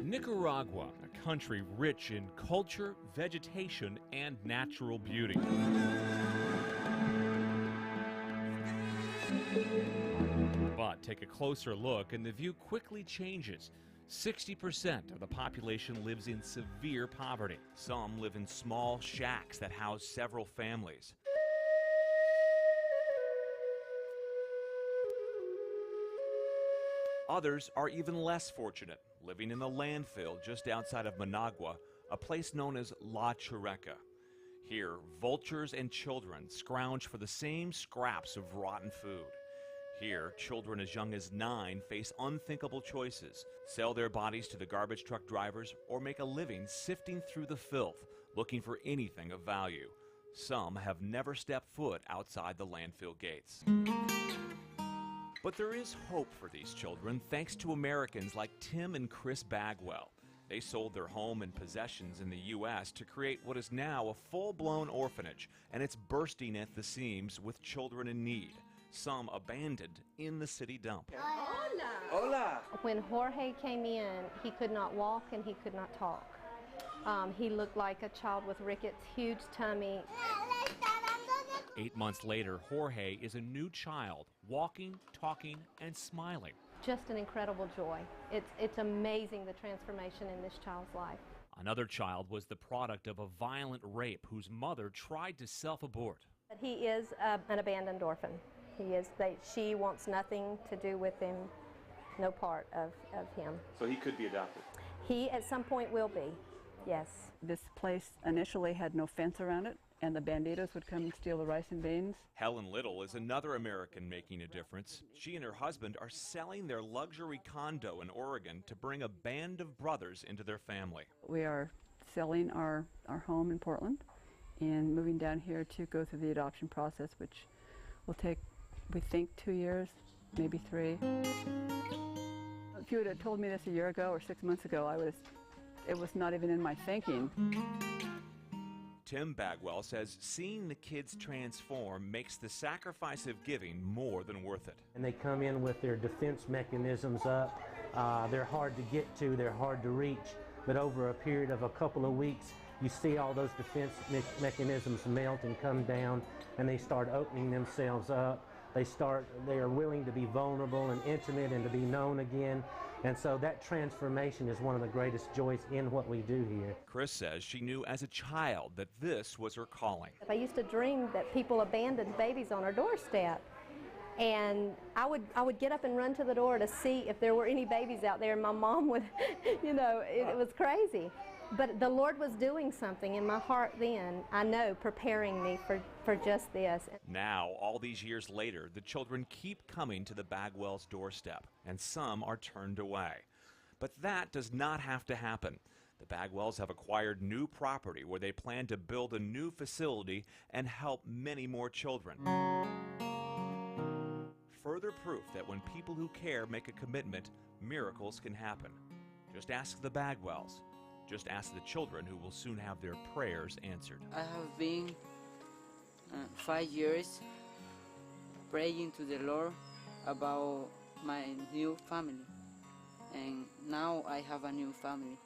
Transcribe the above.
Nicaragua, a country rich in culture, vegetation, and natural beauty. But take a closer look and the view quickly changes. 60% of the population lives in severe poverty. Some live in small shacks that house several families. Others are even less fortunate, living in the landfill just outside of Managua, a place known as La Chureca. Here, vultures and children scrounge for the same scraps of rotten food. Here, children as young as 9 face unthinkable choices: sell their bodies to the garbage truck drivers or make a living sifting through the filth, looking for anything of value. Some have never stepped foot outside the landfill gates. But there is hope for these children thanks to Americans like Tim and Chris Bagwell. They sold their home and possessions in the U.S. to create what is now a full-blown orphanage, and it's bursting at the seams with children in need, some abandoned in the city dump. Hola. Hola. When Jorge came in, he could not walk and he could not talk. He looked like a child with rickets, huge tummy. 8 months later, Jorge is a new child, walking, talking, and smiling. Just an incredible joy. It's amazing the transformation in this child's life. Another child was the product of a violent rape whose mother tried to self-abort. He is an abandoned orphan. She wants nothing to do with him, no part of him. So he could be adopted? He at some point will be, yes. This place initially had no fence around it, and the banditos would come and steal the rice and beans. Helen Little is another American making a difference. She and her husband are selling their luxury condo in Oregon to bring a band of brothers into their family. We are selling our home in Portland and moving down here to go through the adoption process, which will take, we think, 2 years, maybe 3. If you would have told me this a year ago or 6 months ago, it was not even in my thinking. Tim Bagwell says seeing the kids transform makes the sacrifice of giving more than worth it. And they come in with their defense mechanisms up. They're hard to get to, they're hard to reach, but over a period of a couple of weeks, you see all those defense mechanisms melt and come down, and they start opening themselves up. They are willing to be vulnerable and intimate and to be known again. And so that transformation is one of the greatest joys in what we do here. Chris says she knew as a child that this was her calling. I used to dream that people abandoned babies on our doorstep. And I would get up and run to the door to see if there were any babies out there, and my mom would, it was crazy. But the Lord was doing something in my heart then, I know, preparing me for just this. Now, all these years later, the children keep coming to the Bagwells' doorstep, and some are turned away. But that does not have to happen. The Bagwells have acquired new property where they plan to build a new facility and help many more children. Further proof that when people who care make a commitment, miracles can happen. Just ask the Bagwells. Just ask the children who will soon have their prayers answered. I have been 5 years praying to the Lord about my new family, and now I have a new family.